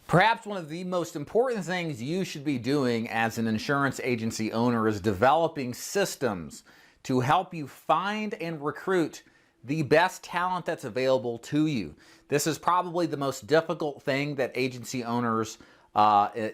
Perhaps one of the most important things you should be doing as an insurance agency owner is developing systems to help you find and recruit the best talent that's available to you. This is probably the most difficult thing that agency owners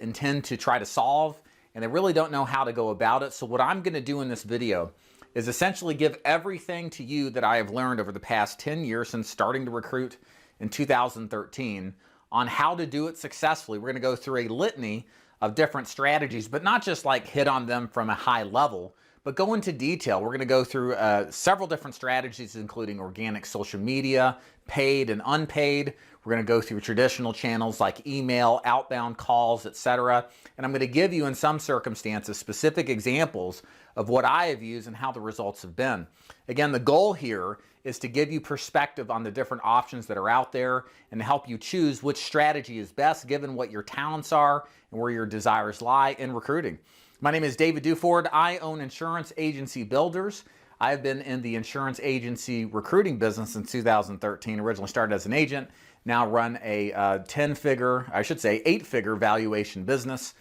intend to try to solve, and they really don't know how to go about it. So what I'm going to do in this video is essentially give everything to you that I have learned over the past 10 years since starting to recruit in 2013 on how to do it successfully. We're going to go through a litany of different strategies, but not just like hit on them from a high level, but go into detail. We're going to go through several different strategies, including organic social media, paid and unpaid. We're going to go through traditional channels like email, outbound calls, etc. And I'm going to give you, in some circumstances, specific examples of what I have used and how the results have been. Again, the goal here is to give you perspective on the different options that are out there and to help you choose which strategy is best given what your talents are and where your desires lie in recruiting. My name is David Duford. I own Insurance Agency Builders. I've been in the insurance agency recruiting business since 2013. Originally started as an agent, now run a 8-figure valuation business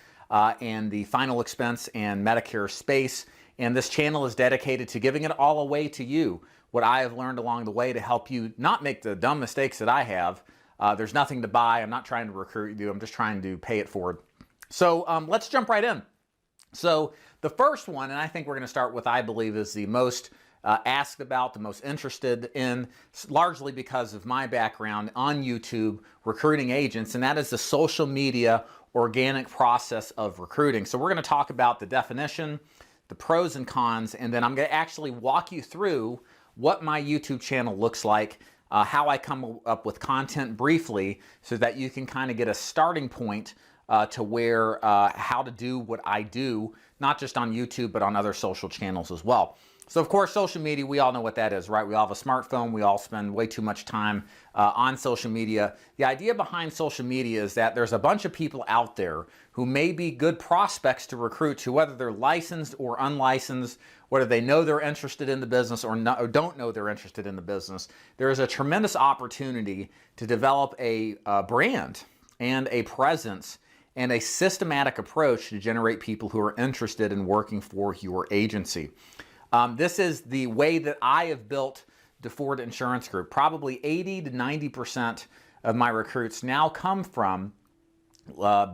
in the final expense and Medicare space. And this channel is dedicated to giving it all away to you, what I have learned along the way to help you not make the dumb mistakes that I have. There's nothing to buy. I'm not trying to recruit you. I'm just trying to pay it forward. So let's jump right in. So the first one, and I think we're going to start with, I believe, is the most asked about, the most interested in, largely because of my background on YouTube recruiting agents, and that is the social media organic process of recruiting. So we're going to talk about the definition, the pros and cons, and then I'm going to actually walk you through what my YouTube channel looks like, how I come up with content briefly so that you can kind of get a starting point to where how to do what I do, not just on YouTube, but on other social channels as well. So of course, social media, we all know what that is, right? We all have a smartphone. We all spend way too much time on social media. The idea behind social media is that there's a bunch of people out there who may be good prospects to recruit to, whether they're licensed or unlicensed, whether they know they're interested in the business or don't know they're interested in the business. There is a tremendous opportunity to develop a brand and a presence and a systematic approach to generate people who are interested in working for your agency. This is the way that I have built Duford Insurance Group. Probably 80 to 90% of my recruits now come from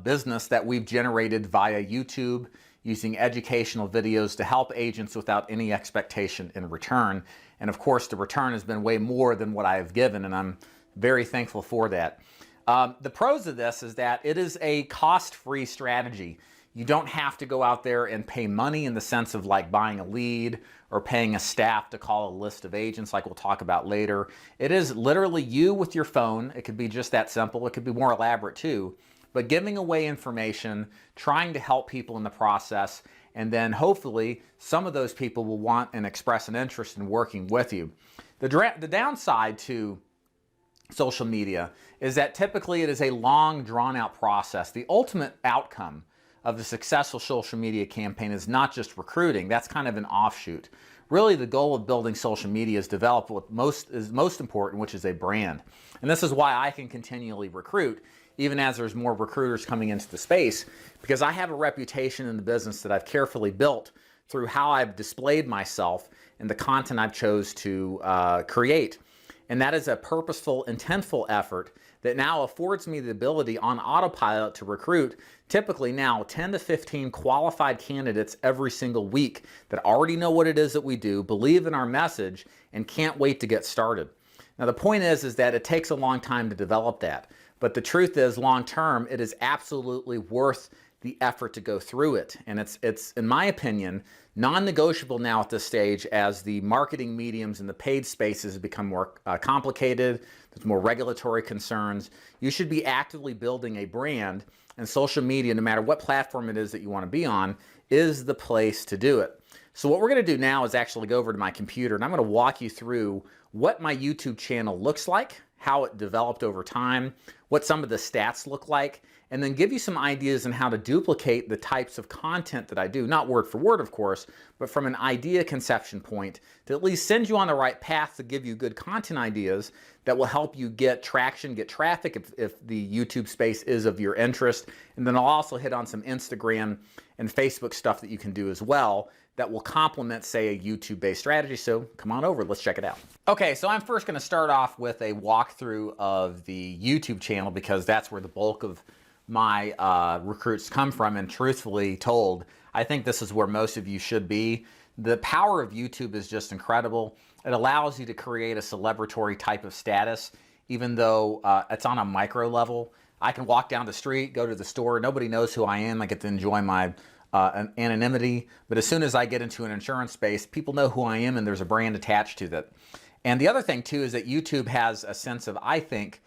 business that we've generated via YouTube using educational videos to help agents without any expectation in return. And of course, the return has been way more than what I have given, and I'm very thankful for that. The pros of this is that it is a cost-free strategy. You don't have to go out there and pay money in the sense of like buying a lead or paying a staff to call a list of agents like we'll talk about later. It is literally you with your phone. It could be just that simple. It could be more elaborate too. But giving away information, trying to help people in the process, and then hopefully some of those people will want and express an interest in working with you. The downside to social media is that typically it is a long, drawn-out process. The ultimate outcome of the successful social media campaign is not just recruiting. That's kind of an offshoot. Really, the goal of building social media is develop what is most important, which is a brand. And this is why I can continually recruit, even as there's more recruiters coming into the space, because I have a reputation in the business that I've carefully built through how I've displayed myself and the content I've chose to create. And that is a purposeful, intentful effort that now affords me the ability on autopilot to recruit typically now 10 to 15 qualified candidates every single week that already know what it is that we do, believe in our message, and can't wait to get started. Now the point is that it takes a long time to develop that. But the truth is, long term, it is absolutely worth the effort to go through it. And it's in my opinion, non-negotiable now at this stage as the marketing mediums and the paid spaces become more complicated. There's more regulatory concerns. You should be actively building a brand, and social media, no matter what platform it is that you want to be on, is the place to do it. So what we're going to do now is actually go over to my computer, and I'm going to walk you through what my YouTube channel looks like, how it developed over time, what some of the stats look like, and then give you some ideas on how to duplicate the types of content that I do, not word for word, of course, but from an idea conception point to at least send you on the right path to give you good content ideas that will help you get traction, get traffic if the YouTube space is of your interest. And then I'll also hit on some Instagram and Facebook stuff that you can do as well that will complement, say, a YouTube-based strategy. So come on over, let's check it out. Okay, so I'm first gonna start off with a walkthrough of the YouTube channel because that's where the bulk of my recruits come from, and truthfully told, I think this is where most of you should be. The power of YouTube is just incredible. It allows you to create a celebratory type of status, even though it's on a micro level. I can walk down the street, go to the store, nobody knows who I am. I get to enjoy my anonymity, but as soon as I get into an insurance space, people know who I am and there's a brand attached to that. And the other thing too is that YouTube has a sense of, I think,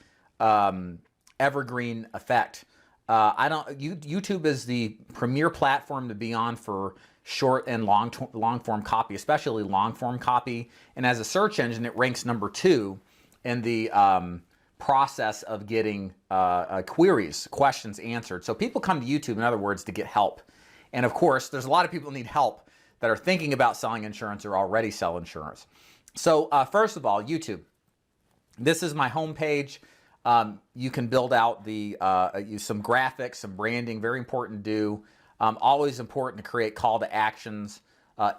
evergreen effect. YouTube is the premier platform to be on for short and long form copy, especially long form copy. And as a search engine, it ranks #2 in the process of getting questions answered. So people come to YouTube, in other words, to get help. And of course, there's a lot of people who need help that are thinking about selling insurance or already sell insurance. So first of all, YouTube. This is my homepage. You can build out use some graphics, some branding, very important to do. Always important to create call to actions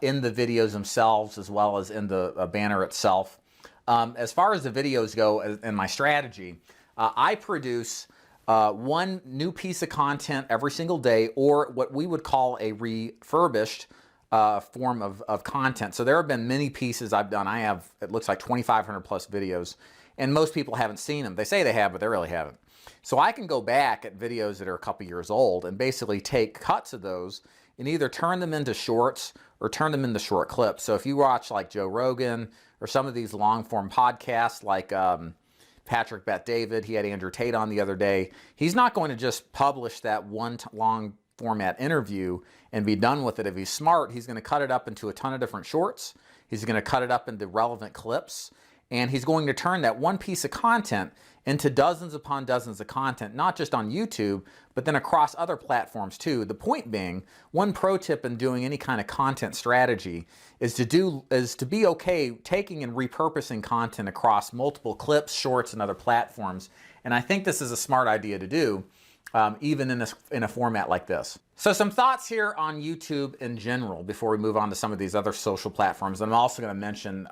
in the videos themselves as well as in the banner itself. As far as the videos go and my strategy, I produce one new piece of content every single day, or what we would call a refurbished form of content. So there have been many pieces I've done. I have, it looks like 2,500 plus videos, and most people haven't seen them. They say they have, but they really haven't. So I can go back at videos that are a couple years old and basically take cuts of those and either turn them into shorts or turn them into short clips. So if you watch like Joe Rogan or some of these long form podcasts like Patrick Bet-David, he had Andrew Tate on the other day. He's not going to just publish that one long format interview and be done with it. If he's smart, he's going to cut it up into a ton of different shorts. He's going to cut it up into relevant clips. And he's going to turn that one piece of content into dozens upon dozens of content, not just on YouTube, but then across other platforms too. The point being, one pro tip in doing any kind of content strategy is to be okay taking and repurposing content across multiple clips, shorts, and other platforms. And I think this is a smart idea to do, even in a format like this. So some thoughts here on YouTube in general before we move on to some of these other social platforms. And I'm also going to mention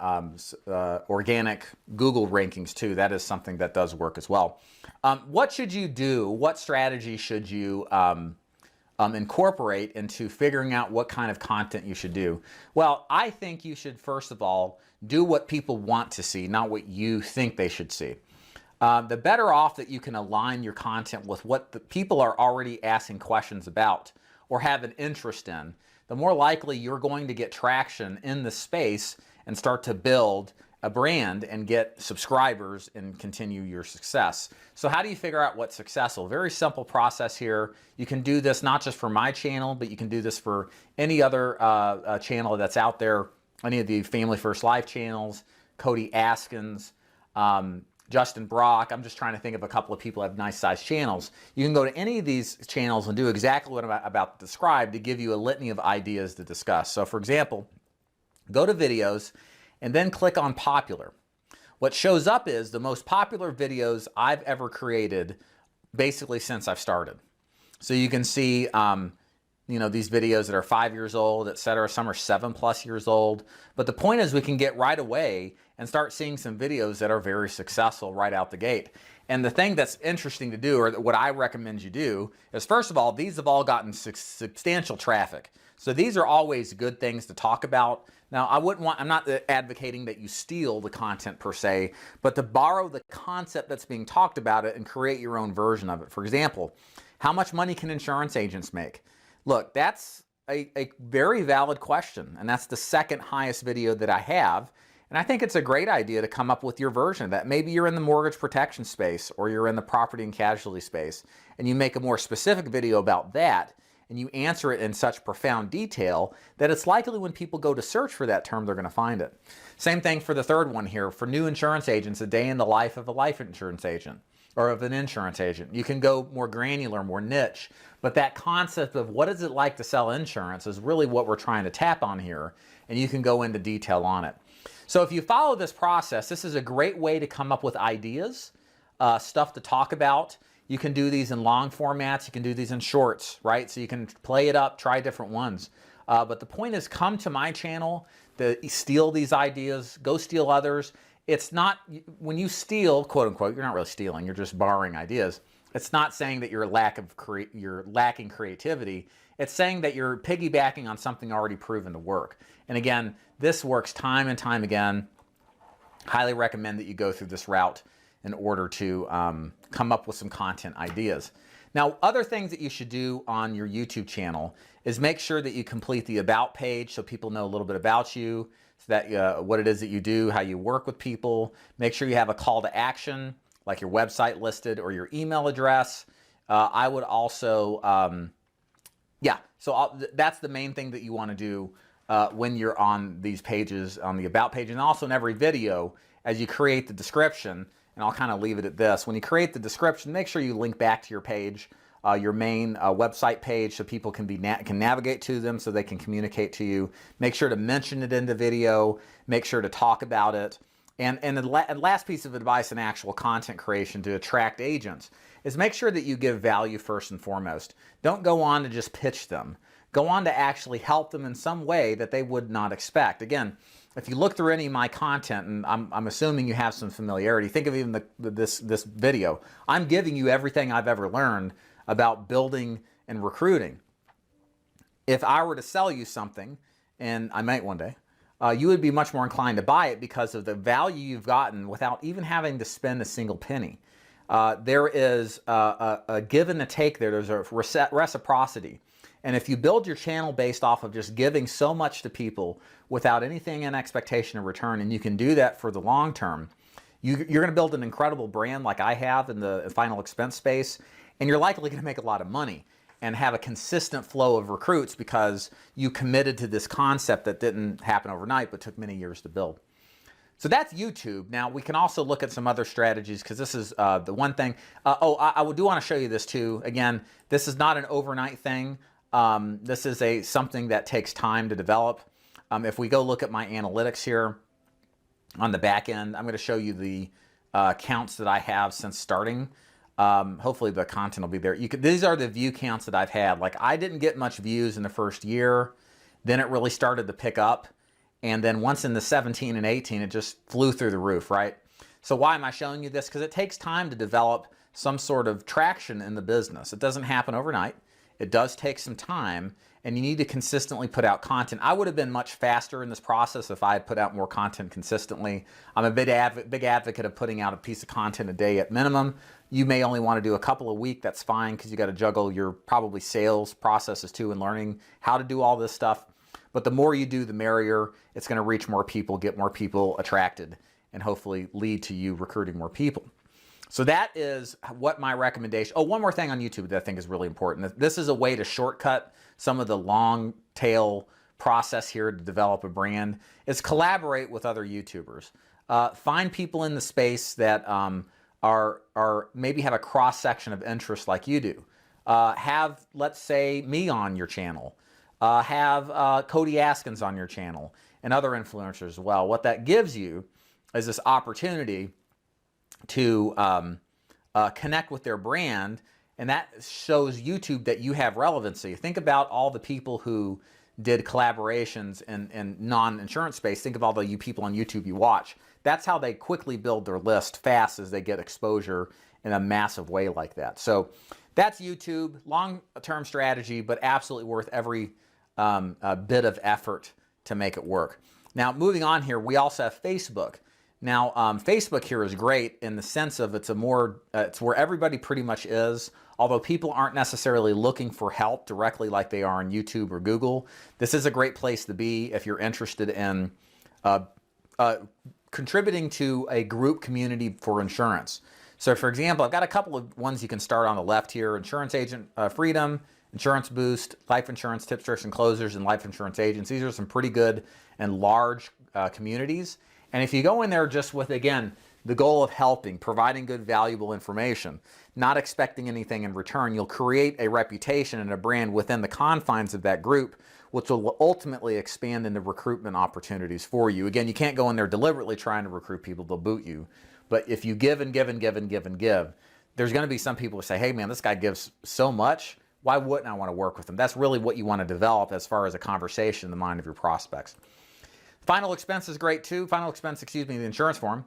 organic Google rankings too. That is something that does work as well. What should you do? What strategy should you incorporate into figuring out what kind of content you should do? Well, I think you should first of all do what people want to see, not what you think they should see. The better off that you can align your content with what the people are already asking questions about or have an interest in, the more likely you're going to get traction in the space and start to build a brand and get subscribers and continue your success. So how do you figure out what's successful? Very simple process here. You can do this not just for my channel, but you can do this for any other channel that's out there, any of the Family First Life channels, Cody Askins, Justin Brock. I'm just trying to think of a couple of people who have nice sized channels. You can go to any of these channels and do exactly what I'm about to describe to give you a litany of ideas to discuss. So for example, go to videos and then click on popular. What shows up is the most popular videos I've ever created basically since I've started. So you can see these videos that are 5 years old, etc. Some are 7+ years old. But the point is we can get right away and start seeing some videos that are very successful right out the gate. And the thing that's interesting to do, or what I recommend you do, is first of all, these have all gotten substantial traffic. So these are always good things to talk about. Now, I'm not advocating that you steal the content per se, but to borrow the concept that's being talked about it and create your own version of it. For example, how much money can insurance agents make? Look, that's a very valid question, and that's the second highest video that I have. And I think it's a great idea to come up with your version of that. Maybe you're in the mortgage protection space or you're in the property and casualty space, and you make a more specific video about that, and you answer it in such profound detail that it's likely when people go to search for that term, they're going to find it. Same thing for the third one here, for new insurance agents, a day in the life of a life insurance agent. or of an insurance agent. You can go more granular, more niche, but that concept of what is it like to sell insurance is really what we're trying to tap on here, and you can go into detail on it. So if you follow this process, this is a great way to come up with ideas, stuff to talk about. You can do these in long formats, you can do these in shorts, right? So you can play it up, try different ones. But the point is, come to my channel to steal these ideas, go steal others. It's not, when you steal, quote unquote, you're not really stealing, you're just borrowing ideas. It's not saying that you're lacking creativity. It's saying that you're piggybacking on something already proven to work. And again, this works time and time again. Highly recommend that you go through this route in order to come up with some content ideas. Now, other things that you should do on your YouTube channel is make sure that you complete the About page so people know a little bit about you, so that what it is that you do, how you work with people. Make sure you have a call to action, like your website listed or your email address. I would also, that's the main thing that you want to do when you're on these pages, on the About page, and also in every video as you create the description. And I'll kind of leave it at this. When you create the description, make sure you link back to your page, your main website page, so people can navigate to them, so they can communicate to you. Make sure to mention it in the video. Make sure to talk about it. And the last piece of advice in actual content creation to attract agents is make sure that you give value first and foremost. Don't go on to just pitch them. Go on to actually help them in some way that they would not expect. Again, if you look through any of my content, and I'm assuming you have some familiarity, think of even this video. I'm giving you everything I've ever learned about building and recruiting. If I were to sell you something, and I might one day, you would be much more inclined to buy it because of the value you've gotten without even having to spend a single penny. There is a give and a take there. There's a reciprocity. And if you build your channel based off of just giving so much to people without anything in expectation of return, and you can do that for the long term, you're going to build an incredible brand like I have in the final expense space, and you're likely going to make a lot of money and have a consistent flow of recruits because you committed to this concept that didn't happen overnight but took many years to build. So that's YouTube. Now we can also look at some other strategies, because this is the one thing. I do want to show you this too. Again, this is not an overnight thing. This is something that takes time to develop. If we go look at my analytics here on the back end, I'm going to show you the counts that I have since starting. Hopefully the content will be there. These are the view counts that I've had. Like, I didn't get much views in the first year. Then it really started to pick up. And then once in the 17 and 18, it just flew through the roof, right? So why am I showing you this? Because it takes time to develop some sort of traction in the business. It doesn't happen overnight. It does take some time, and you need to consistently put out content. I would have been much faster in this process if I had put out more content consistently. I'm a big advocate of putting out a piece of content a day at minimum. You may only want to do a couple a week. That's fine, because you got to juggle your probably sales processes too and learning how to do all this stuff. But the more you do, the merrier. It's going to reach more people, get more people attracted, and hopefully lead to you recruiting more people. So that is what my recommendation. Oh, one more thing on YouTube that I think is really important. This is a way to shortcut some of the long tail process here to develop a brand, is collaborate with other YouTubers. Find people in the space that maybe have a cross section of interest like you do. Have, let's say, me on your channel. Have Cody Askins on your channel, and other influencers as well. What that gives you is this opportunity to connect with their brand, and that shows YouTube that you have relevancy. Think about all the people who did collaborations in non-insurance space. Think of all the people on YouTube you watch. That's how they quickly build their list fast as they get exposure in a massive way like that. So that's YouTube, long-term strategy, but absolutely worth every bit of effort to make it work. Now, moving on here, we also have Facebook. Now, Facebook here is great in the sense of it's where everybody pretty much is. Although people aren't necessarily looking for help directly like they are on YouTube or Google, this is a great place to be if you're interested in contributing to a group community for insurance. So, for example, I've got a couple of ones you can start on the left here: Insurance Agent Freedom, Insurance Boost, Life Insurance Tips, Tricks, and Closers, and Life Insurance Agents. These are some pretty good and large communities. And if you go in there just with, again, the goal of helping, providing good, valuable information, not expecting anything in return. You'll create a reputation and a brand within the confines of that group, which will ultimately expand into recruitment opportunities for you. Again, you can't go in there deliberately trying to recruit people, they'll boot you. But if you give and give and give and give and give, there's going to be some people who say, hey man, this guy gives so much, why wouldn't I want to work with him? That's really what you want to develop as far as a conversation in the mind of your prospects. Final expense is great too. Final expense, excuse me, the insurance forum.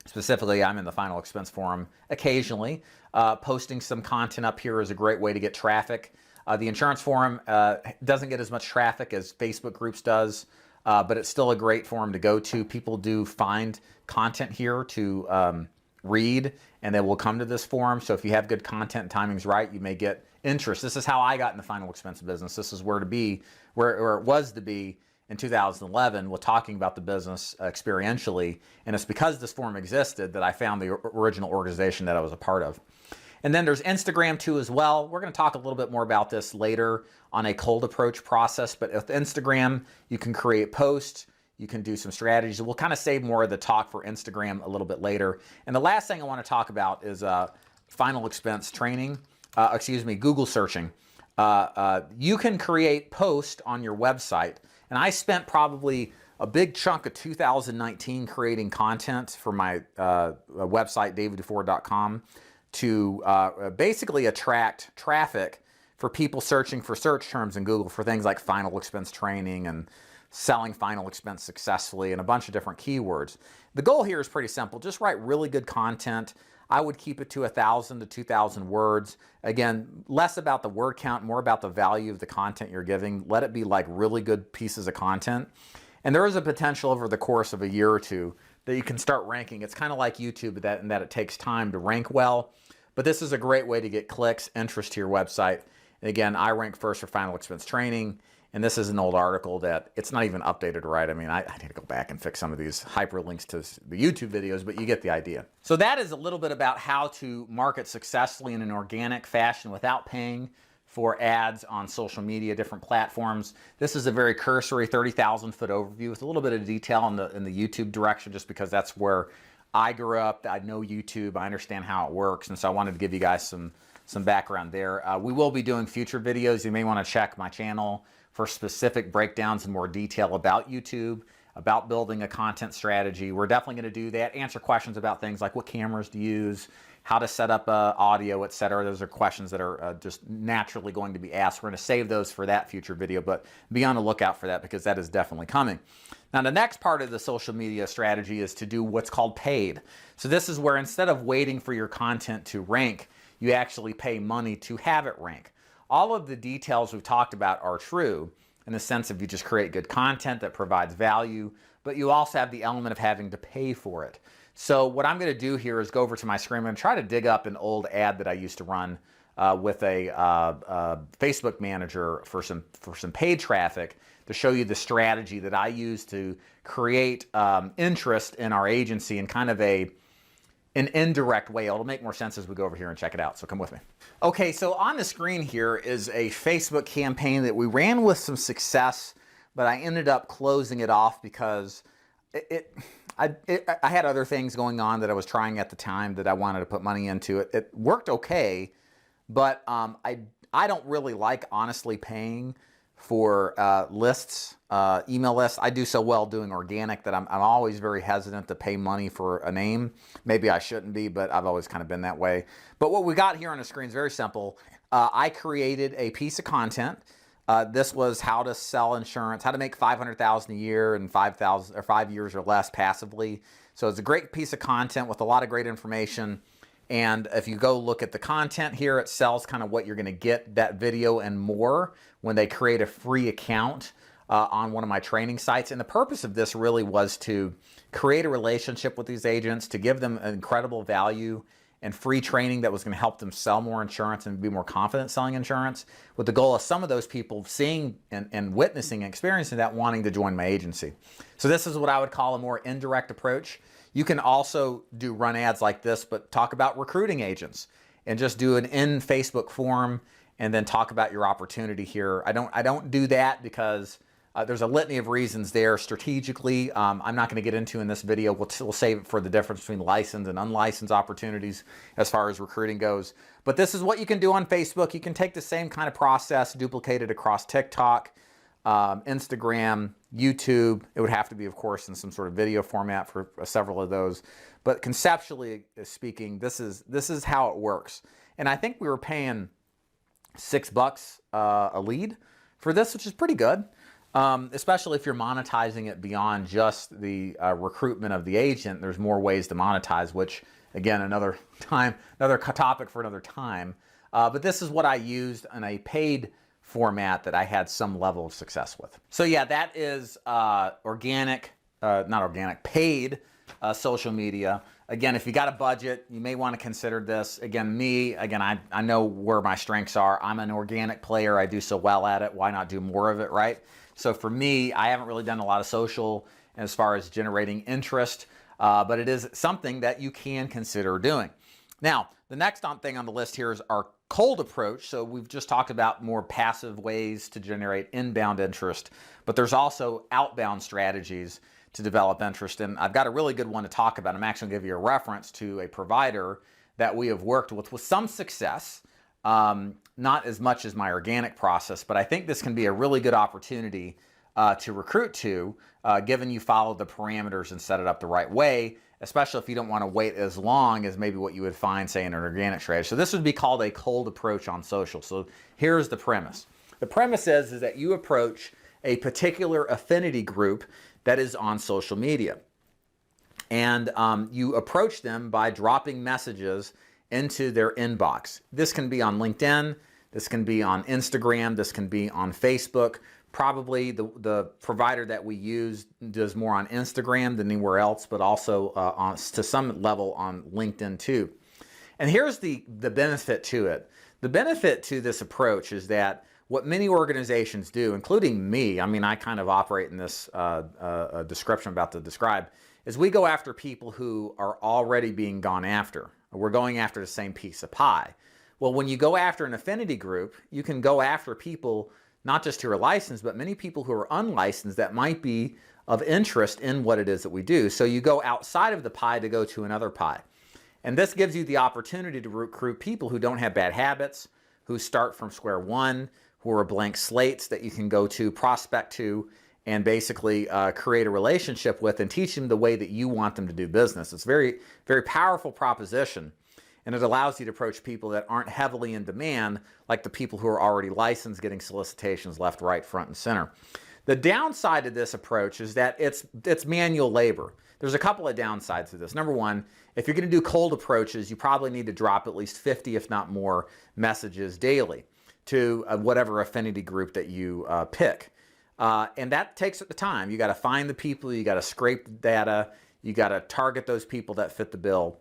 Specifically, I'm in the final expense forum occasionally. Posting some content up here is a great way to get traffic. The insurance forum doesn't get as much traffic as Facebook groups does, but it's still a great forum to go to. People do find content here to read, and they will come to this forum. So if you have good content and timing's right, you may get interest. This is how I got in the final expense business. This is where it was to be in 2011 with talking about the business experientially. And it's because this forum existed that I found the original organization that I was a part of. And then there's Instagram too as well. We're going to talk a little bit more about this later on a cold approach process. But with Instagram, you can create posts. You can do some strategies. We'll kind of save more of the talk for Instagram a little bit later. And the last thing I want to talk about is final expense training. Google searching. You can create posts on your website. And I spent probably a big chunk of 2019 creating content for my website, daviddufour.com, to basically attract traffic for people searching for search terms in Google for things like final expense training and selling final expense successfully and a bunch of different keywords. The goal here is pretty simple. Just write really good content. I would keep it to 1,000 to 2,000 words. Again, less about the word count, more about the value of the content you're giving. Let it be like really good pieces of content. And there is a potential over the course of a year or two that you can start ranking. It's kind of like YouTube in that it takes time to rank well. But this is a great way to get clicks, interest to your website. And again, I rank first for final expense training. And this is an old article that it's not even updated right. I mean, I need to go back and fix some of these hyperlinks to the YouTube videos, but you get the idea. So that is a little bit about how to market successfully in an organic fashion without paying for ads on social media, different platforms. This is a very cursory 30,000-foot overview with a little bit of detail in the YouTube direction, just because that's where I grew up. I know YouTube, I understand how it works, and so I wanted to give you guys some background there. We will be doing future videos. You may want to check my channel for specific breakdowns and more detail about YouTube, about building a content strategy. We're definitely going to do that, answer questions about things like what cameras to use, how to set up audio, etc. Those are questions that are just naturally going to be asked. We're going to save those for that future video, but be on the lookout for that because that is definitely coming. Now, the next part of the social media strategy is to do what's called paid. So this is where instead of waiting for your content to rank, you actually pay money to have it rank. All of the details we've talked about are true in the sense of you just create good content that provides value, but you also have the element of having to pay for it. So what I'm going to do here is go over to my screen. I'm going to try to dig up an old ad that I used to run with a Facebook manager for some paid traffic to show you the strategy that I use to create interest in our agency in kind of an indirect way. It'll make more sense as we go over here and check it out, so come with me. Okay, so on the screen here is a Facebook campaign that we ran with some success, but I ended up closing it off because I had other things going on that I was trying at the time that I wanted to put money into. It worked okay, but I don't really like honestly paying for lists, email lists. I do so well doing organic that I'm always very hesitant to pay money for a name. Maybe I shouldn't be, but I've always kind of been that way. But what we got here on the screen is very simple. I created a piece of content. This was how to sell insurance, how to make $500,000 a year in 5 years or less passively. So it's a great piece of content with a lot of great information. And if you go look at the content here, it sells kind of what you're going to get, that video and more, when they create a free account on one of my training sites. And the purpose of this really was to create a relationship with these agents, to give them incredible value and free training that was going to help them sell more insurance and be more confident selling insurance, with the goal of some of those people seeing and witnessing and experiencing that, wanting to join my agency. So this is what I would call a more indirect approach. You can also do run ads like this, but talk about recruiting agents and just do an in Facebook forum and then talk about your opportunity here. I don't do that because There's a litany of reasons there strategically. I'm not going to get into in this video. We'll save it for the difference between licensed and unlicensed opportunities as far as recruiting goes. But this is what you can do on Facebook. You can take the same kind of process, duplicate it across TikTok, Instagram, YouTube. It would have to be, of course, in some sort of video format for several of those. But conceptually speaking, this is how it works. And I think we were paying $6 a lead for this, which is pretty good. Especially if you're monetizing it beyond just the recruitment of the agent. There's more ways to monetize, which again, another topic for another time. But this is what I used in a paid format that I had some level of success with. So yeah, that is paid social media. Again, if you got a budget, you may want to consider this. Again, I know where my strengths are. I'm an organic player. I do so well at it. Why not do more of it, right? So for me, I haven't really done a lot of social as far as generating interest, but it is something that you can consider doing. Now, the next thing on the list here is our cold approach. So we've just talked about more passive ways to generate inbound interest, but there's also outbound strategies to develop interest. And I've got a really good one to talk about. I'm actually going to give you a reference to a provider that we have worked with some success. Not as much as my organic process, but I think this can be a really good opportunity to recruit to, given you follow the parameters and set it up the right way, especially if you don't want to wait as long as maybe what you would find, say, in an organic strategy. So this would be called a cold approach on social. So here's the premise. The premise is that you approach a particular affinity group that is on social media. And you approach them by dropping messages into their inbox. This can be on LinkedIn, this can be on Instagram, this can be on Facebook. Probably the provider that we use does more on Instagram than anywhere else, but also to some level on LinkedIn too. And here's the benefit to it. The benefit to this approach is that what many organizations do, including me, I mean, I kind of operate in this description I'm about to describe, is we go after people who are already being gone after. We're going after the same piece of pie. Well, when you go after an affinity group, you can go after people, not just who are licensed, but many people who are unlicensed that might be of interest in what it is that we do. So you go outside of the pie to go to another pie. And this gives you the opportunity to recruit people who don't have bad habits, who start from square one, who are blank slates that you can go to, prospect to, and basically create a relationship with and teach them the way that you want them to do business. It's a very, very powerful proposition, and it allows you to approach people that aren't heavily in demand, like the people who are already licensed, getting solicitations left, right, front, and center. The downside of this approach is that it's manual labor. There's a couple of downsides to this. Number one, if you're going to do cold approaches, you probably need to drop at least 50, if not more, messages daily to whatever affinity group that you pick. And that takes the time. You got to find the people, you got to scrape the data, you got to target those people that fit the bill.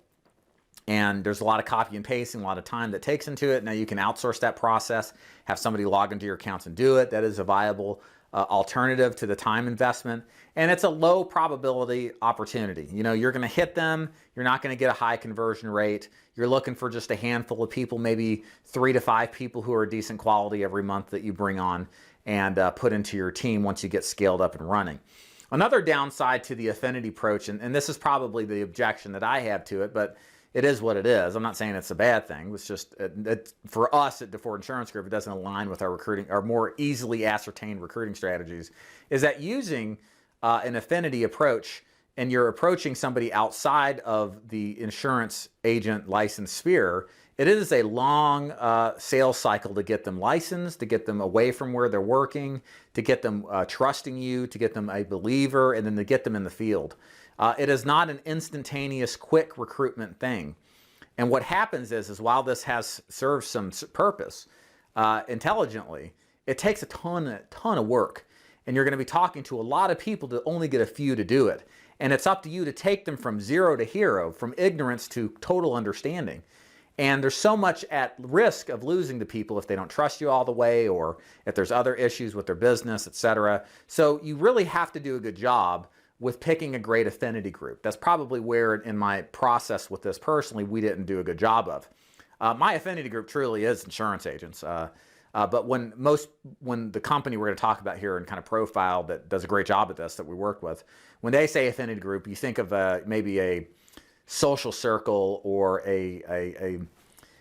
And there's a lot of copy and pasting, a lot of time that takes into it. Now you can outsource that process, have somebody log into your accounts and do it. That is a viable alternative to the time investment. And it's a low probability opportunity. You know, you're going to hit them. You're not going to get a high conversion rate. You're looking for just a handful of people, maybe 3 to 5 people who are decent quality every month that you bring on and put into your team once you get scaled up and running. Another downside to the affinity approach, and this is probably the objection that I have to it, but it is what it is. I'm not saying it's a bad thing. It's just, for us at DeFord Insurance Group, it doesn't align with our recruiting, our more easily ascertained recruiting strategies, is that using an affinity approach and you're approaching somebody outside of the insurance agent license sphere, it is a long sales cycle to get them licensed, to get them away from where they're working, to get them trusting you, to get them a believer, and then to get them in the field. It is not an instantaneous, quick recruitment thing. And what happens is while this has served some purpose intelligently, it takes a ton of work. And you're going to be talking to a lot of people to only get a few to do it. And it's up to you to take them from zero to hero, from ignorance to total understanding. And there's so much at risk of losing the people if they don't trust you all the way, or if there's other issues with their business, etc. So you really have to do a good job with picking a great affinity group. That's probably where in my process with this personally, we didn't do a good job of. My affinity group truly is insurance agents. But when the company we're going to talk about here and kind of profile that does a great job at this that we work with, when they say affinity group, you think of maybe a social circle or an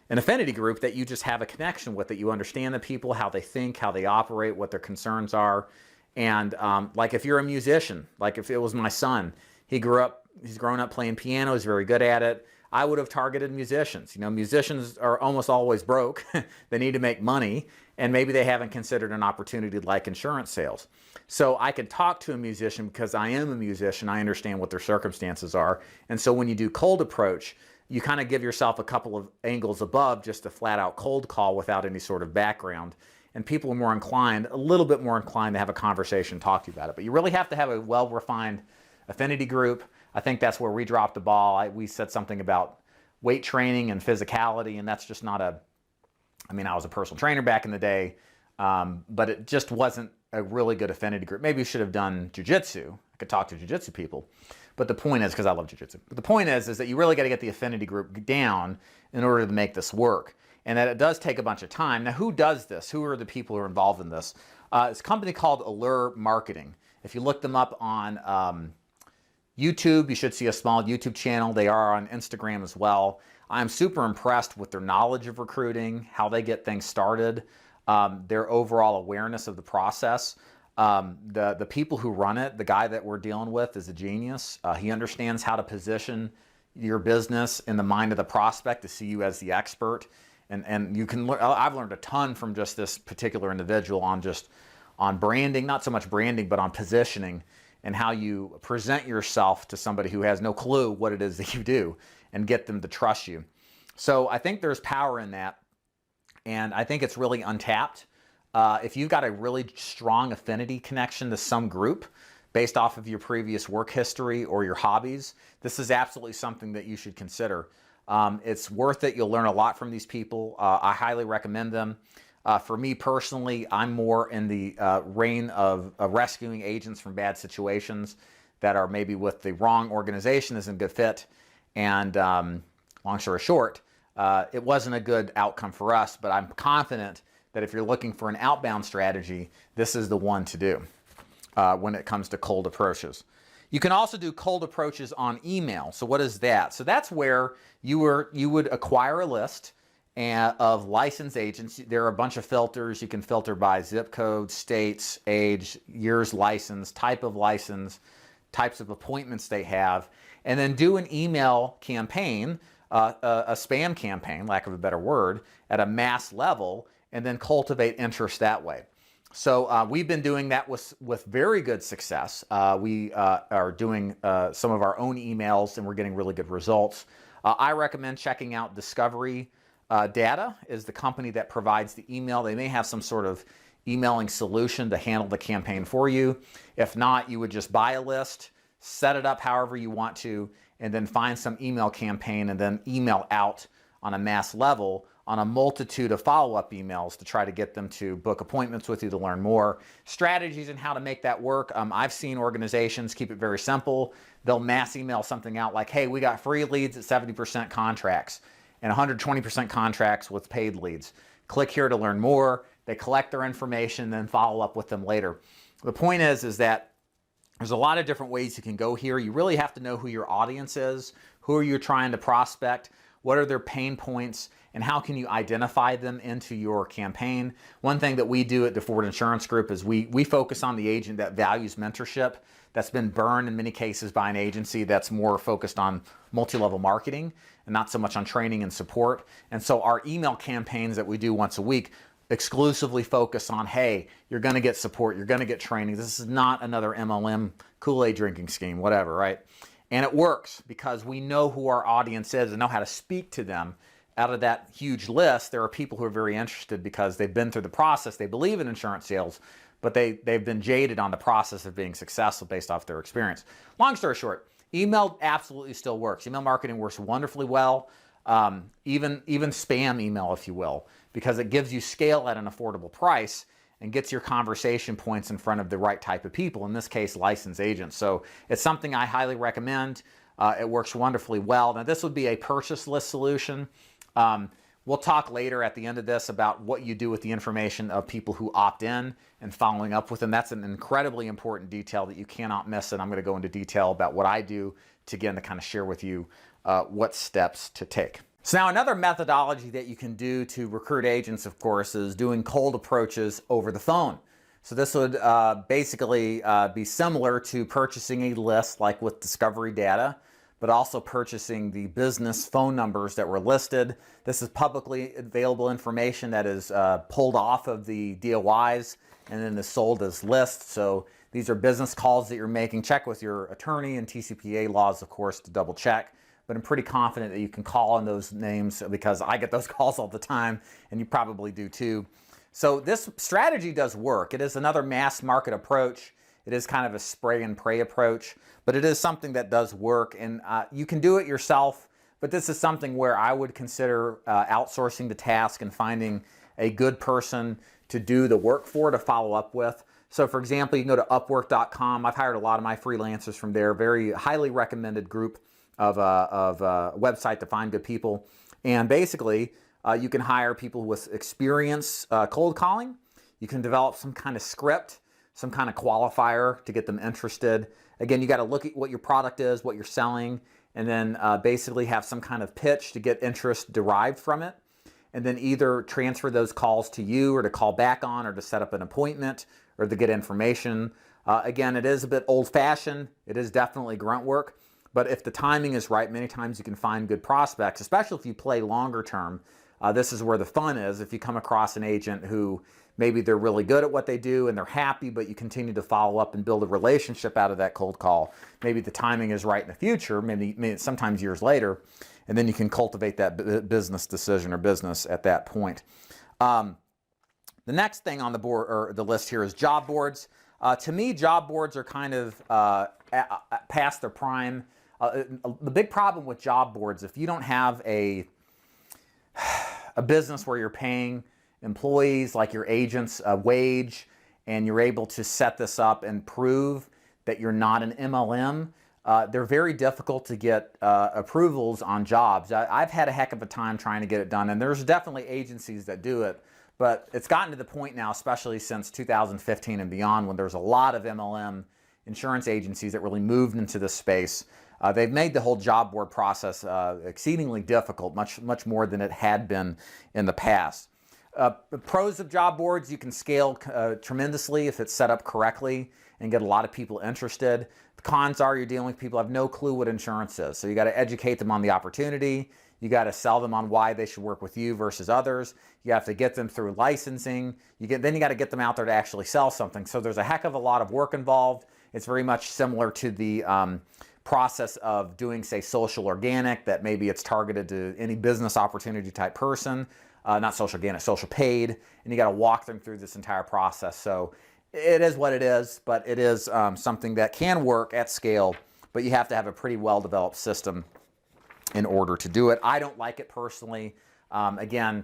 affinity group that you just have a connection with, that you understand the people, how they think, how they operate, what their concerns are. And like if you're a musician, like if it was my son, he's grown up playing piano, he's very good at it. I would have targeted musicians. You know, musicians are almost always broke. They need to make money, and maybe they haven't considered an opportunity like insurance sales. So I can talk to a musician because I am a musician. I understand what their circumstances are. And so when you do cold approach, you kind of give yourself a couple of angles above just a flat out cold call without any sort of background. And people are more inclined, a little bit more inclined to have a conversation, talk to you about it. But you really have to have a well-refined affinity group. I think that's where we dropped the ball. We said something about weight training and physicality, and that's just not I was a personal trainer back in the day, but it just wasn't a really good affinity group. Maybe you should have done jiu-jitsu. I could talk to jiu-jitsu people. But the point is, because I love jiu-jitsu, but the point is that you really got to get the affinity group down in order to make this work. And that it does take a bunch of time. Now, who does this? Who are the people who are involved in this? It's a company called IUL Marketing. If you look them up on YouTube, you should see a small YouTube channel. They are on Instagram as well. I'm super impressed with their knowledge of recruiting, how they get things started, their overall awareness of the process. The people who run it, the guy that we're dealing with is a genius. He understands how to position your business in the mind of the prospect to see you as the expert. And you can I've learned a ton from just this particular individual on branding, not so much branding, but on positioning and how you present yourself to somebody who has no clue what it is that you do and get them to trust you. So I think there's power in that, and I think it's really untapped. If you've got a really strong affinity connection to some group based off of your previous work history or your hobbies, this is absolutely something that you should consider. It's worth it. You'll learn a lot from these people. I highly recommend them. For me personally, I'm more in the reign of rescuing agents from bad situations that are maybe with the wrong organization, isn't a good fit. And long story short, it wasn't a good outcome for us, but I'm confident that if you're looking for an outbound strategy, this is the one to do when it comes to cold approaches. You can also do cold approaches on email. So what is that? So that's where you would acquire a list of licensed agents. There are a bunch of filters. You can filter by zip code, states, age, years licensed, type of license, types of appointments they have, and then do an email campaign, a spam campaign, lack of a better word, at a mass level, and then cultivate interest that way. So we've been doing that with very good success. We are doing some of our own emails, and we're getting really good results. I recommend checking out Discovery Data is the company that provides the email. They may have some sort of emailing solution to handle the campaign for you. If not, you would just buy a list, set it up however you want to, and then find some email campaign and then email out on a mass level on a multitude of follow-up emails to try to get them to book appointments with you to learn more strategies and how to make that work. I've seen organizations keep it very simple. They'll mass email something out like, hey, we got free leads at 70% contracts and 120% contracts with paid leads. Click here to learn more. They collect their information, then follow up with them later. The point is that there's a lot of different ways you can go here. You really have to know who your audience is, who are you trying to prospect, what are their pain points, and how can you identify them into your campaign. One thing that we do at the Ford Insurance Group is we focus on the agent that values mentorship, that's been burned in many cases by an agency that's more focused on multi-level marketing and not so much on training and support. And so our email campaigns that we do once a week exclusively focus on, hey, you're going to get support, you're going to get training. This is not another MLM Kool-Aid drinking scheme, whatever, right? And it works because we know who our audience is and know how to speak to them. Out of that huge list, there are people who are very interested because they've been through the process. They believe in insurance sales, but they've been jaded on the process of being successful based off their experience. Long story short, email absolutely still works. Email marketing works wonderfully well, even spam email, if you will, because it gives you scale at an affordable price and gets your conversation points in front of the right type of people, in this case, licensed agents. So it's something I highly recommend. It works wonderfully well. Now, this would be a purchase list solution. We'll talk later at the end of this about what you do with the information of people who opt in and following up with them. That's an incredibly important detail that you cannot miss, and I'm going to go into detail about what I do to, again, to kind of share with you what steps to take. So now another methodology that you can do to recruit agents, of course, is doing cold approaches over the phone. So this would basically be similar to purchasing a list like with Discovery Data, but also purchasing the business phone numbers that were listed. This is publicly available information that is pulled off of the DOIs and then is sold as lists. So these are business calls that you're making. Check with your attorney and TCPA laws, of course, to double check. But I'm pretty confident that you can call on those names because I get those calls all the time, and you probably do too. So this strategy does work. It is another mass market approach. It is kind of a spray and pray approach, but it is something that does work, and you can do it yourself, but this is something where I would consider outsourcing the task and finding a good person to do the work for, to follow up with. So for example, you can go to Upwork.com. I've hired a lot of my freelancers from there. Very highly recommended group of a website to find good people. And basically, you can hire people with experience cold calling. You can develop some kind of script, some kind of qualifier to get them interested. Again, you got to look at what your product is, what you're selling, and then basically have some kind of pitch to get interest derived from it. And then either transfer those calls to you or to call back on or to set up an appointment or to get information. Again, it is a bit old-fashioned. It is definitely grunt work. But if the timing is right, many times you can find good prospects, especially if you play longer term. This is where the fun is. If you come across an agent who maybe they're really good at what they do and they're happy, but you continue to follow up and build a relationship out of that cold call. Maybe the timing is right in the future, maybe sometimes years later, and then you can cultivate that business decision or business at that point. The next thing on the board or the list here is job boards. To me, job boards are kind of past their prime. The big problem with job boards, if you don't have a business where you're paying employees like your agents a wage and you're able to set this up and prove that you're not an MLM, they're very difficult to get approvals on jobs. I've had a heck of a time trying to get it done, and there's definitely agencies that do it, but it's gotten to the point now, especially since 2015 and beyond, when there's a lot of MLM insurance agencies that really moved into this space. They've made the whole job board process exceedingly difficult, much more than it had been in the past. The pros of job boards, you can scale tremendously if it's set up correctly and get a lot of people interested. The cons are you're dealing with people who have no clue what insurance is. So you got to educate them on the opportunity. You got to sell them on why they should work with you versus others. You have to get them through licensing. Then you got to get them out there to actually sell something. So there's a heck of a lot of work involved. It's very much similar to the process of doing, say, social organic, that maybe it's targeted to any business opportunity type person, not social organic, social paid, and you got to walk them through this entire process. So it is what it is, but it is something that can work at scale, but you have to have a pretty well-developed system in order to do it. I don't like it personally. Again,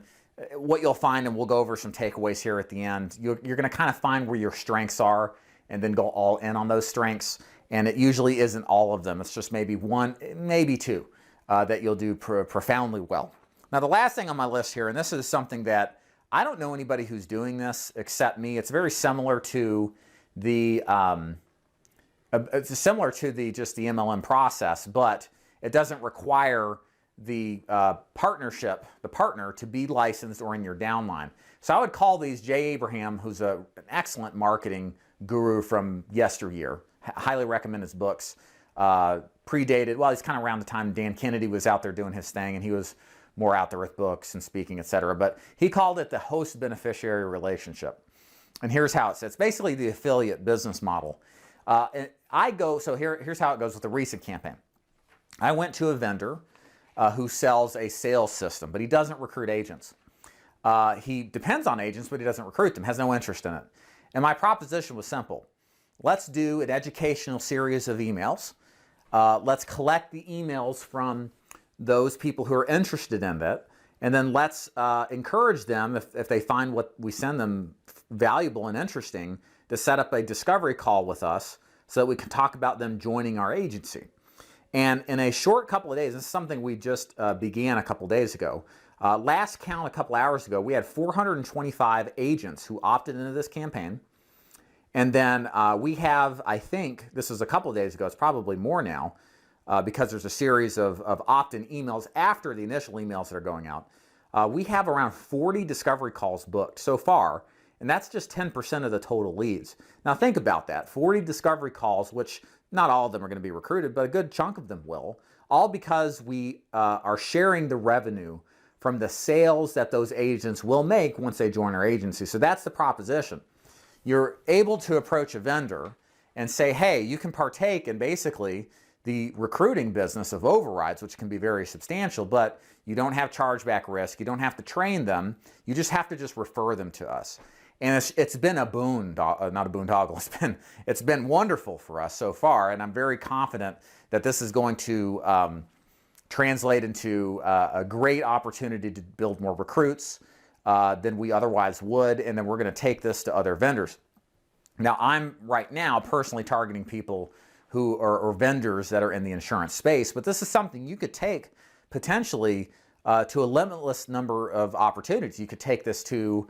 what you'll find, and we'll go over some takeaways here at the end, you're going to kind of find where your strengths are and then go all in on those strengths. And it usually isn't all of them. It's just maybe one, maybe two that you'll do profoundly well. Now, the last thing on my list here, and this is something that I don't know anybody who's doing this except me. It's very similar to the just the MLM process, but it doesn't require the partner to be licensed or in your downline. So I would call these Jay Abraham, who's an excellent marketing guru from yesteryear. Highly recommend his books. Predated, well, he's kind of around the time Dan Kennedy was out there doing his thing, and he was more out there with books and speaking, etc. But he called it the host-beneficiary relationship. And here's how it's basically the affiliate business model. Here's how it goes with the recent campaign. I went to a vendor who sells a sales system, but he doesn't recruit agents. He depends on agents, but he doesn't recruit them, has no interest in it. And my proposition was simple. Let's do an educational series of emails. Let's collect the emails from those people who are interested in it, and then let's encourage them, if they find what we send them valuable and interesting, to set up a discovery call with us so that we can talk about them joining our agency. And in a short couple of days, this is something we just began a couple days ago, Last count a couple hours ago, we had 425 agents who opted into this campaign. And then we have, I think, this is a couple of days ago, it's probably more now, because there's a series of opt-in emails after the initial emails that are going out. We have around 40 discovery calls booked so far, and that's just 10% of the total leads. Now think about that, 40 discovery calls, which not all of them are going to be recruited, but a good chunk of them will, all because we are sharing the revenue from the sales that those agents will make once they join our agency. So that's the proposition. You're able to approach a vendor and say, hey, you can partake in basically the recruiting business of overrides, which can be very substantial, but you don't have chargeback risk. You don't have to train them. You just have to just refer them to us. And it's been a not a boondoggle. It's been wonderful for us so far, and I'm very confident that this is going to translate into a great opportunity to build more recruits than we otherwise would, and then we're going to take this to other vendors. Now, I'm right now personally targeting people who are or vendors that are in the insurance space, but this is something you could take potentially to a limitless number of opportunities. You could take this to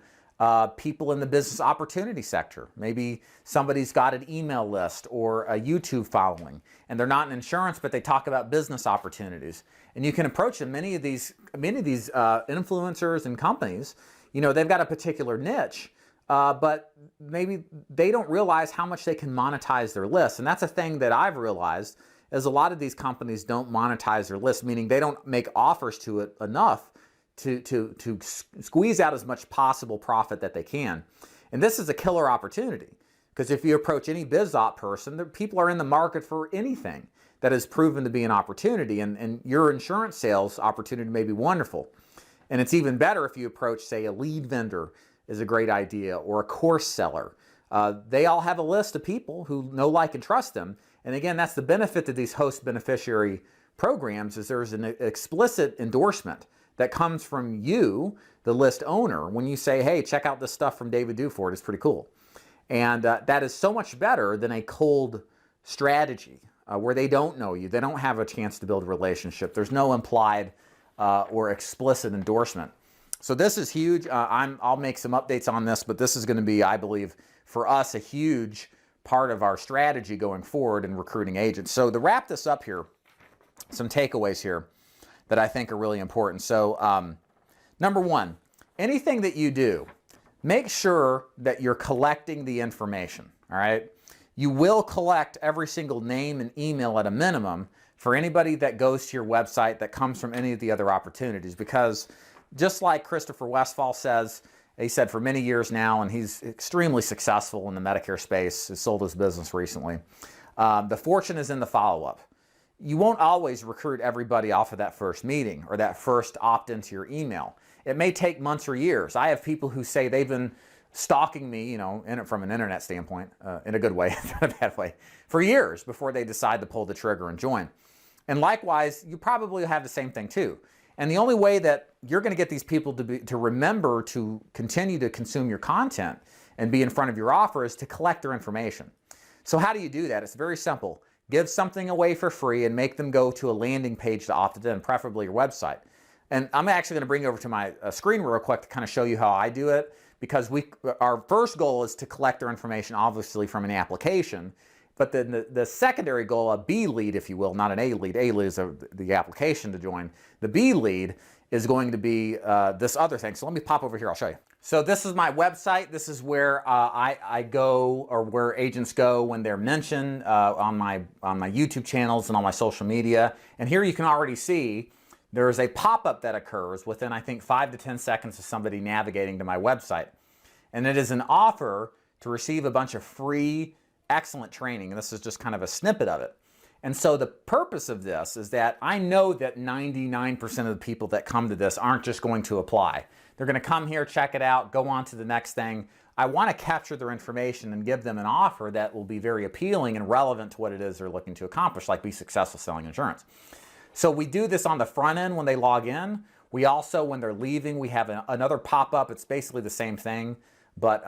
people in the business opportunity sector. Maybe somebody's got an email list or a YouTube following, and they're not in insurance, but they talk about business opportunities. And you can approach them. Many of these influencers and companies, you know, they've got a particular niche, but maybe they don't realize how much they can monetize their list. And that's a thing that I've realized is a lot of these companies don't monetize their list, meaning they don't make offers to it enough to squeeze out as much possible profit that they can. And this is a killer opportunity, because if you approach any biz op person, people are in the market for anything that has proven to be an opportunity, and your insurance sales opportunity may be wonderful. And it's even better if you approach, say, a lead vendor is a great idea, or a course seller. They all have a list of people who know, like, and trust them. And again, that's the benefit to these host beneficiary programs, is there's an explicit endorsement that comes from you, the list owner, when you say, hey, check out this stuff from David Duford, it's pretty cool. And that is so much better than a cold strategy where they don't know you, they don't have a chance to build a relationship, there's no implied or explicit endorsement. So this is huge. I'll make some updates on this, but this is going to be, I believe, for us, a huge part of our strategy going forward in recruiting agents. So to wrap this up here, some takeaways here that I think are really important. So number one, anything that you do, make sure that you're collecting the information, all right? You will collect every single name and email at a minimum for anybody that goes to your website that comes from any of the other opportunities, because just like Christopher Westphal says, he said for many years now, and he's extremely successful in the Medicare space, has sold his business recently, the fortune is in the follow-up. You won't always recruit everybody off of that first meeting or that first opt into your email. It may take months or years. I have people who say they've been stalking me, you know, from an internet standpoint, in a good way, not a bad way, for years before they decide to pull the trigger and join. And likewise, you probably have the same thing too. And the only way that you're going to get these people to remember to continue to consume your content and be in front of your offer is to collect their information. So how do you do that? It's very simple. Give something away for free and make them go to a landing page to opt in, preferably your website. And I'm actually going to bring you over to my screen real quick to kind of show you how I do it, because our first goal is to collect their information, obviously, from an application. But then the secondary goal, a B lead, if you will, not an A lead. A lead is the application to join. The B lead is going to be this other thing. So let me pop over here. I'll show you. So this is my website. This is where I go, or where agents go when they're mentioned on my YouTube channels and on my social media. And here you can already see there's a pop-up that occurs within, I think, 5 to 10 seconds of somebody navigating to my website. And it is an offer to receive a bunch of free, excellent training. And this is just kind of a snippet of it. And so the purpose of this is that I know that 99% of the people that come to this aren't just going to apply. They're going to come here, check it out, go on to the next thing. I want to capture their information and give them an offer that will be very appealing and relevant to what it is they're looking to accomplish, like be successful selling insurance. So we do this on the front end when they log in. We also, when they're leaving, we have another pop-up. It's basically the same thing, but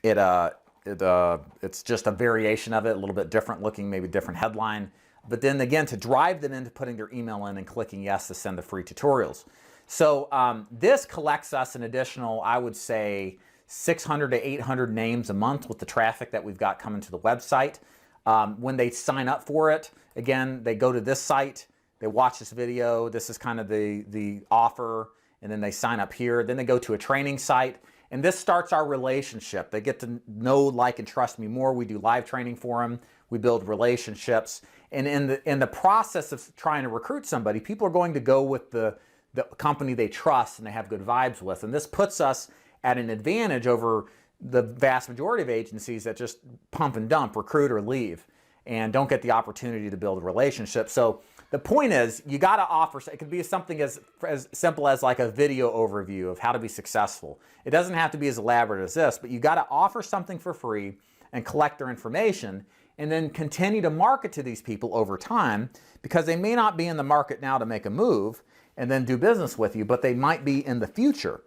it's just a variation of it, a little bit different looking, maybe different headline. but then again, to drive them into putting their email in and clicking yes to send the free tutorials. So this collects us an additional, I would say, 600 to 800 names a month with the traffic that we've got coming to the website. When they sign up for it, again, they go to this site, they watch this video, this is kind of the offer, and then they sign up here. Then they go to a training site, and this starts our relationship. They get to know, like, and trust me more. We do live training for them. We build relationships. And in the process of trying to recruit somebody, people are going to go with the company they trust and they have good vibes with. And this puts us at an advantage over the vast majority of agencies that just pump and dump, recruit or leave, and don't get the opportunity to build a relationship. So the point is, you got to offer, it could be something as simple as like a video overview of how to be successful. It doesn't have to be as elaborate as this, but you got to offer something for free and collect their information, and then continue to market to these people over time, because they may not be in the market now to make a move and then do business with you, but they might be in the future.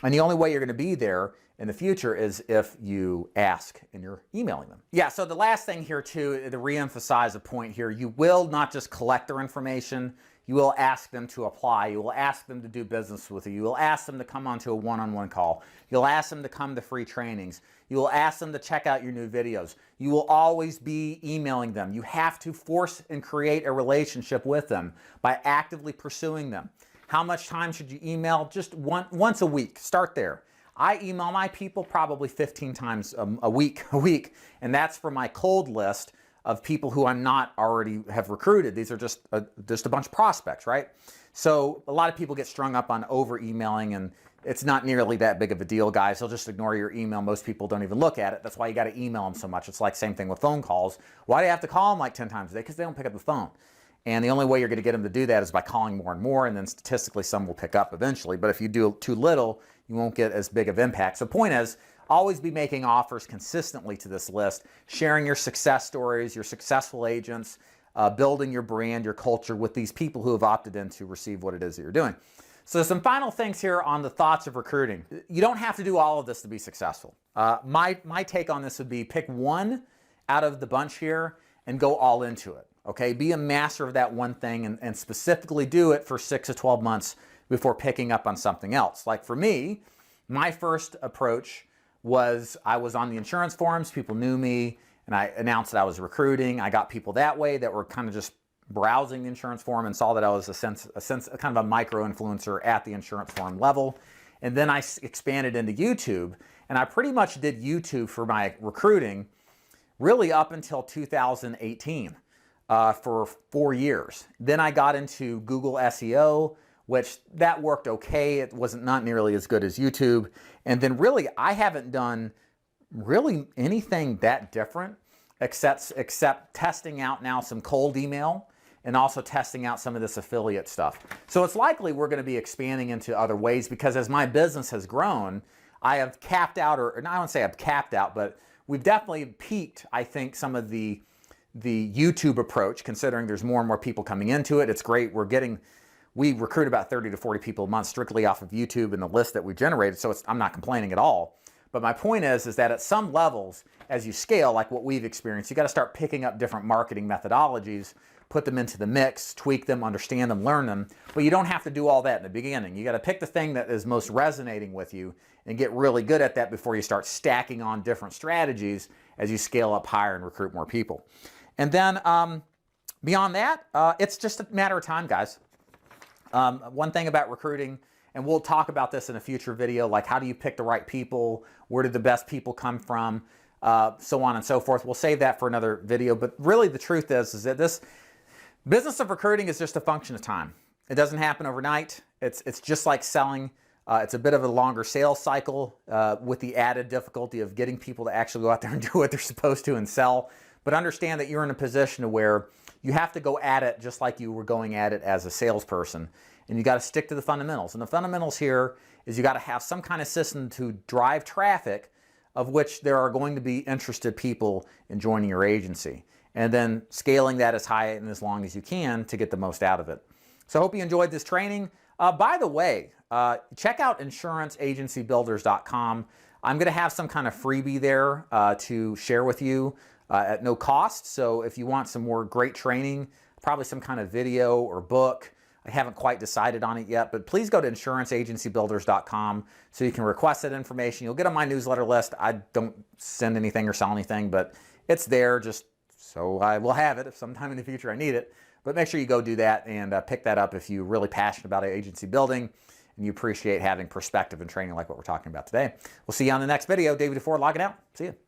And the only way you're going to be there in the future is if you ask and you're emailing them. Yeah, so the last thing here too, to reemphasize a point here, you will not just collect their information, you will ask them to apply, you will ask them to do business with you, you will ask them to come onto a one-on-one call, you'll ask them to come to free trainings, you will ask them to check out your new videos. You will always be emailing them. You have to force and create a relationship with them by actively pursuing them. How much time should you email? Just once a week. Start there. I email my people probably 15 times a week, and that's for my cold list of people who I'm not already have recruited. These are just a bunch of prospects, right? So a lot of people get strung up on over emailing, and it's not nearly that big of a deal, guys. They'll just ignore your email. Most people don't even look at it. That's why you got to email them so much. It's like same thing with phone calls. Why do you have to call them like 10 times a day? Because they don't pick up the phone. And the only way you're going to get them to do that is by calling more and more, and then statistically some will pick up eventually. But if you do too little, you won't get as big of impact. So the point is, always be making offers consistently to this list, sharing your success stories, your successful agents, building your brand, your culture with these people who have opted in to receive what it is that you're doing. So some final things here on the thoughts of recruiting. You don't have to do all of this to be successful. My take on this would be pick one out of the bunch here and go all into it. Okay, be a master of that one thing and specifically do it for 6 to 12 months before picking up on something else. Like for me, my first approach was I was on the insurance forums, people knew me, and I announced that I was recruiting. I got people that way that were kind of just browsing the insurance forum and saw that I was kind of a micro influencer at the insurance forum level. And then I expanded into YouTube, and I pretty much did YouTube for my recruiting really up until 2018. For 4 years. Then I got into Google SEO, which that worked okay. It wasn't not nearly as good as YouTube. And then really, I haven't done really anything that different except testing out now some cold email and also testing out some of this affiliate stuff. So it's likely we're going to be expanding into other ways, because as my business has grown, I have capped out, or I won't say I've capped out, but we've definitely peaked, I think, some of the YouTube approach, considering there's more and more people coming into it. It's great. We recruit about 30 to 40 people a month strictly off of YouTube and the list that we generated, so I'm not complaining at all. But my point is that at some levels, as you scale, like what we've experienced, you got to start picking up different marketing methodologies, put them into the mix, tweak them, understand them, learn them. But you don't have to do all that in the beginning. You got to pick the thing that is most resonating with you and get really good at that before you start stacking on different strategies as you scale up higher and recruit more people. And then beyond that, it's just a matter of time, guys. One thing about recruiting, and we'll talk about this in a future video, like how do you pick the right people, where do the best people come from, so on and so forth. We'll save that for another video. But really the truth is that this business of recruiting is just a function of time. It doesn't happen overnight. It's just like selling. It's a bit of a longer sales cycle with the added difficulty of getting people to actually go out there and do what they're supposed to and sell. But understand that you're in a position where you have to go at it just like you were going at it as a salesperson. And you got to stick to the fundamentals. And the fundamentals here is you got to have some kind of system to drive traffic, of which there are going to be interested people in joining your agency. And then scaling that as high and as long as you can to get the most out of it. So I hope you enjoyed this training. By the way, check out insuranceagencybuilders.com. I'm going to have some kind of freebie there to share with you. at no cost. So if you want some more great training, probably some kind of video or book, I haven't quite decided on it yet, but please go to insuranceagencybuilders.com so you can request that information. You'll get on my newsletter list. I don't send anything or sell anything, but it's there just so I will have it if sometime in the future I need it. But make sure you go do that and pick that up if you're really passionate about agency building and you appreciate having perspective and training like what we're talking about today. We'll see you on the next video. David DeFore logging out. See you.